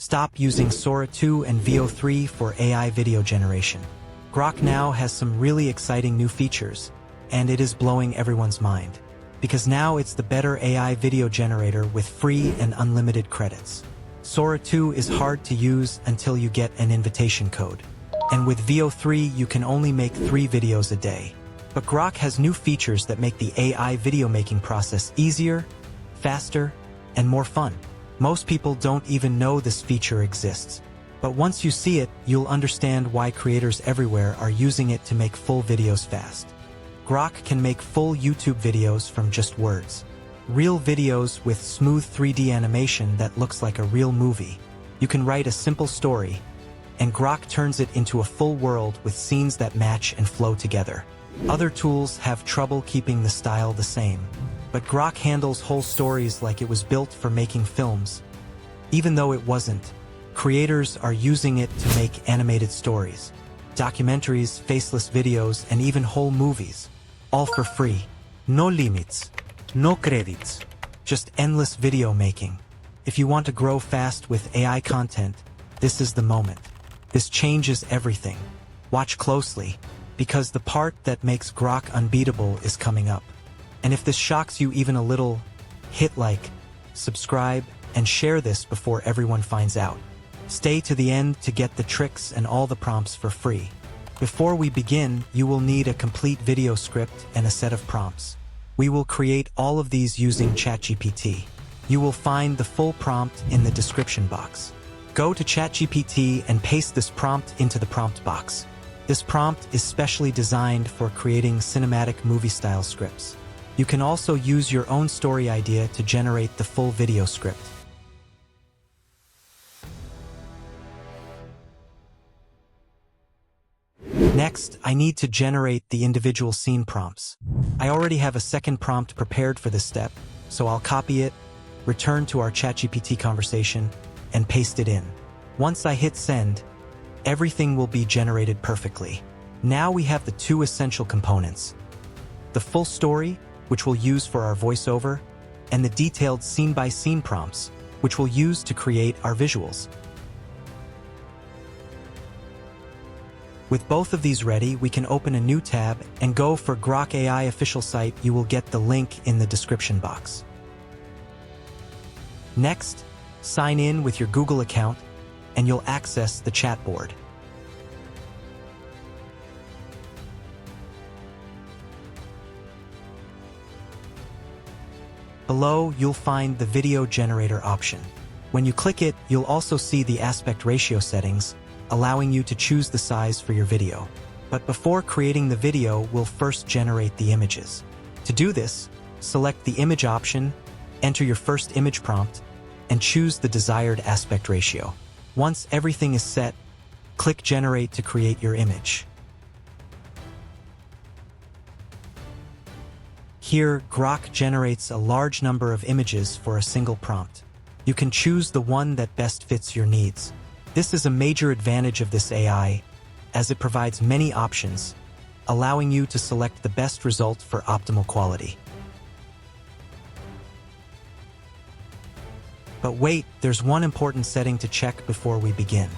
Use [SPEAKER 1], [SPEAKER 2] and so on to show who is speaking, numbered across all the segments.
[SPEAKER 1] Stop using Sora 2 and Veo 3 for AI video generation. Grok now has some really exciting new features, and it is blowing everyone's mind. Because now it's the better AI video generator with free and unlimited credits. Sora 2 is hard to use until you get an invitation code. And with Veo 3 you can only make 3 videos a day. But Grok has new features that make the AI video making process easier, faster, and more fun. Most people don't even know this feature exists. But once you see it, you'll understand why creators everywhere are using it to make full videos fast. Grok can make full YouTube videos from just words. Real videos with smooth 3D animation that looks like a real movie. You can write a simple story, and Grok turns it into a full world with scenes that match and flow together. Other tools have trouble keeping the style the same, but Grok handles whole stories like it was built for making films. Even though it wasn't, creators are using it to make animated stories, documentaries, faceless videos, and even whole movies. All for free. No limits. No credits. Just endless video making. If you want to grow fast with AI content, this is the moment. This changes everything. Watch closely, because the part that makes Grok unbeatable is coming up. And if this shocks you even a little, hit like, subscribe, and share this before everyone finds out. Stay to the end to get the tricks and all the prompts for free. Before we begin, you will need a complete video script and a set of prompts. We will create all of these using ChatGPT. You will find the full prompt in the description box. Go to ChatGPT and paste this prompt into the prompt box. This prompt is specially designed for creating cinematic movie-style scripts. You can also use your own story idea to generate the full video script. Next, I need to generate the individual scene prompts. I already have a second prompt prepared for this step, so I'll copy it, return to our ChatGPT conversation, and paste it in. Once I hit send, everything will be generated perfectly. Now we have the 2 essential components: the full story, which we'll use for our voiceover, and the detailed scene-by-scene prompts, which we'll use to create our visuals. With both of these ready, we can open a new tab and go for Grok AI official site. You will get the link in the description box. Next, sign in with your Google account, and you'll access the chat board. Below, you'll find the video generator option. When you click it, you'll also see the aspect ratio settings, allowing you to choose the size for your video. But before creating the video, we'll first generate the images. To do this, select the image option, enter your first image prompt, and choose the desired aspect ratio. Once everything is set, click Generate to create your image. Here, Grok generates a large number of images for a single prompt. You can choose the one that best fits your needs. This is a major advantage of this AI, as it provides many options, allowing you to select the best result for optimal quality. But wait, there's one important setting to check before we begin.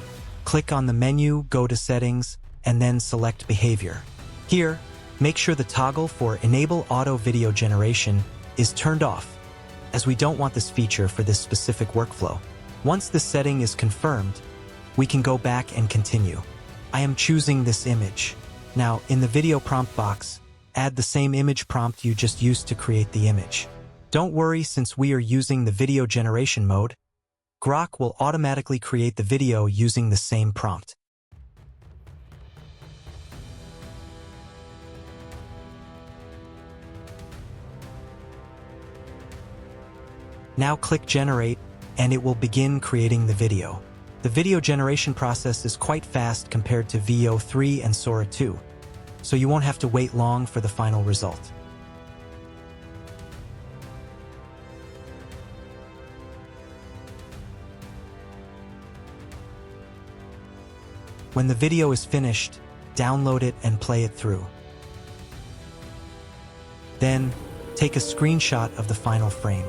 [SPEAKER 1] Click on the menu, go to Settings, and then select Behavior. Here, make sure the toggle for Enable Auto Video Generation is turned off, as we don't want this feature for this specific workflow. Once this setting is confirmed, we can go back and continue. I am choosing this image. Now, in the video prompt box, add the same image prompt you just used to create the image. Don't worry, since we are using the video generation mode, Grok will automatically create the video using the same prompt. Now click Generate, and it will begin creating the video. The video generation process is quite fast compared to Veo 3 and Sora 2, so you won't have to wait long for the final result. When the video is finished, download it and play it through. Then, take a screenshot of the final frame.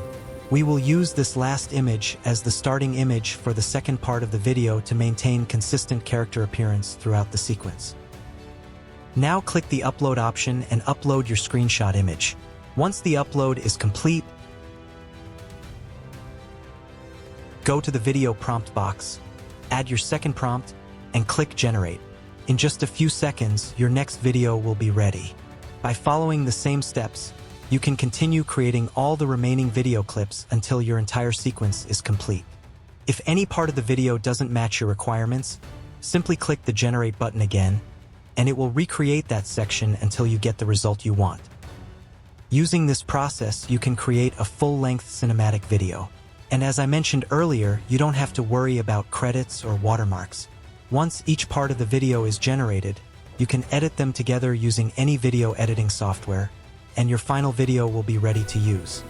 [SPEAKER 1] We will use this last image as the starting image for the second part of the video to maintain consistent character appearance throughout the sequence. Now click the upload option and upload your screenshot image. Once the upload is complete, go to the video prompt box, add your second prompt, and click generate. In just a few seconds, your next video will be ready. By following the same steps, you can continue creating all the remaining video clips until your entire sequence is complete. If any part of the video doesn't match your requirements, simply click the generate button again, and it will recreate that section until you get the result you want. Using this process, you can create a full-length cinematic video. And as I mentioned earlier, you don't have to worry about credits or watermarks. Once each part of the video is generated, you can edit them together using any video editing software, and your final video will be ready to use.